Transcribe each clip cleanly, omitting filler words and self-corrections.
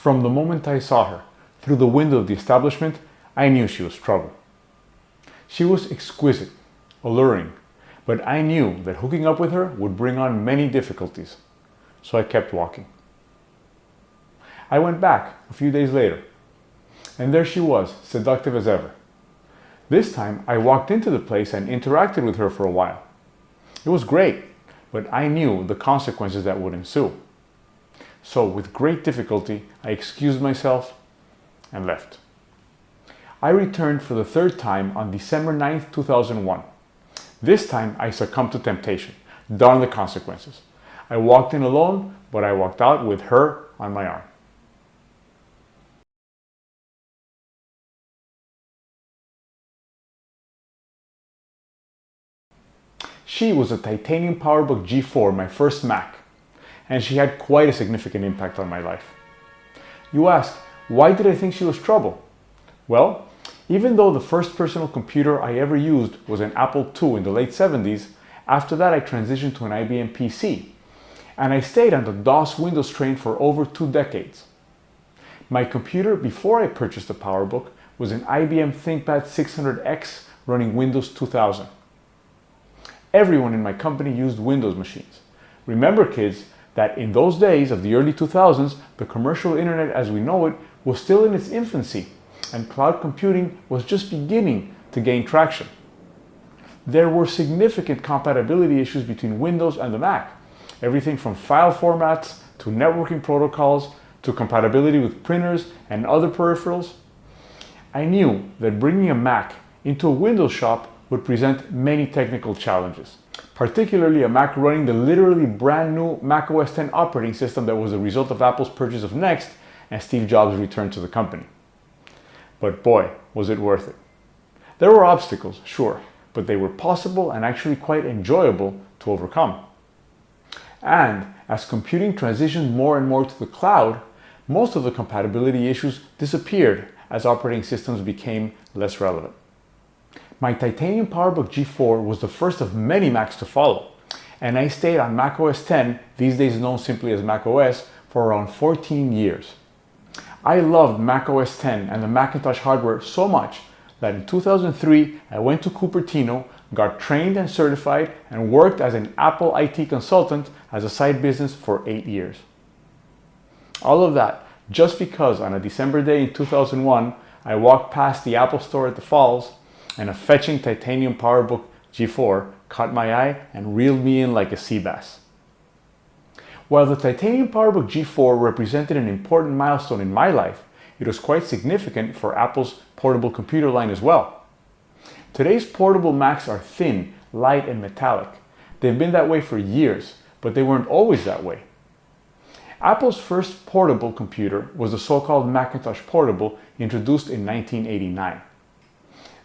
From the moment I saw her, through the window of the establishment, I knew she was trouble. She was exquisite, alluring, but I knew that hooking up with her would bring on many difficulties, so I kept walking. I went back a few days later, and there she was, seductive as ever. This time, I walked into the place and interacted with her for a while. It was great, but I knew the consequences that would ensue. So, with great difficulty, I excused myself and left. I returned for the third time on December 9th, 2001. This time, I succumbed to temptation. Darn the consequences. I walked in alone, but I walked out with her on my arm. She was a titanium PowerBook G4, my first Mac, and she had quite a significant impact on my life. You ask, why did I think she was trouble? Well, even though the first personal computer I ever used was an Apple II in the late 70s, after that I transitioned to an IBM PC, and I stayed on the DOS Windows train for over 2 decades. My computer before I purchased the PowerBook was an IBM ThinkPad 600X running Windows 2000. Everyone in my company used Windows machines. Remember, kids, that in those days of the early 2000s, the commercial internet as we know it was still in its infancy, and cloud computing was just beginning to gain traction. There were significant compatibility issues between Windows and the Mac, everything from file formats to networking protocols to compatibility with printers and other peripherals. I knew that bringing a Mac into a Windows shop would present many technical challenges, particularly a Mac running the literally brand new Mac OS X operating system that was a result of Apple's purchase of Next and Steve Jobs' return to the company. But boy, was it worth it. There were obstacles, sure, but they were possible and actually quite enjoyable to overcome. And as computing transitioned more and more to the cloud, most of the compatibility issues disappeared as operating systems became less relevant. My titanium PowerBook G4 was the first of many Macs to follow, and I stayed on Mac OS X, these days known simply as Mac OS, for around 14 years. I loved Mac OS X and the Macintosh hardware so much that in 2003 I went to Cupertino, got trained and certified, and worked as an Apple IT consultant as a side business for 8 years. All of that just because on a December day in 2001 I walked past the Apple store at the Falls and a fetching titanium PowerBook G4 caught my eye and reeled me in like a sea bass. While the titanium PowerBook G4 represented an important milestone in my life, it was quite significant for Apple's portable computer line as well. Today's portable Macs are thin, light, and metallic. They've been that way for years, but they weren't always that way. Apple's first portable computer was the so-called Macintosh Portable, introduced in 1989.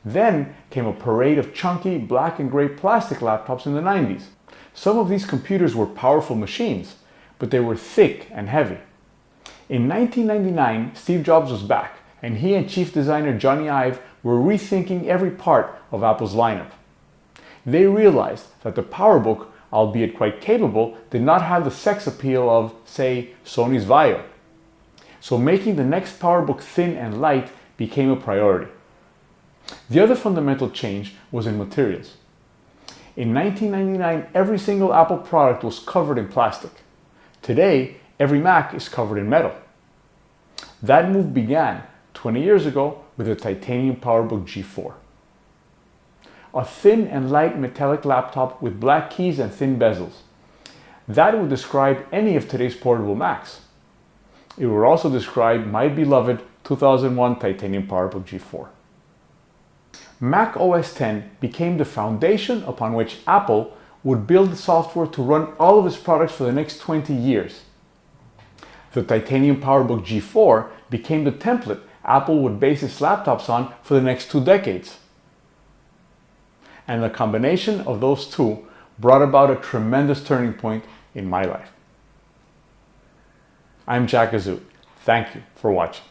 Then came a parade of chunky black and gray plastic laptops in the 90s. Some of these computers were powerful machines, but they were thick and heavy. In 1999, Steve Jobs was back, and he and chief designer Johnny Ive were rethinking every part of Apple's lineup. They realized that the PowerBook, albeit quite capable, did not have the sex appeal of, say, Sony's Vaio. So making the next PowerBook thin and light became a priority. The other fundamental change was in materials. In 1999, every single Apple product was covered in plastic. Today, every Mac is covered in metal. That move began 20 years ago with the titanium PowerBook G4. A thin and light metallic laptop with black keys and thin bezels. That would describe any of today's portable Macs. It would also describe my beloved 2001 titanium PowerBook G4. Mac OS X became the foundation upon which Apple would build the software to run all of its products for the next 20 years. The titanium PowerBook G4 became the template Apple would base its laptops on for the next 2 decades. And the combination of those two brought about a tremendous turning point in my life. I'm Jack Azout. Thank you for watching.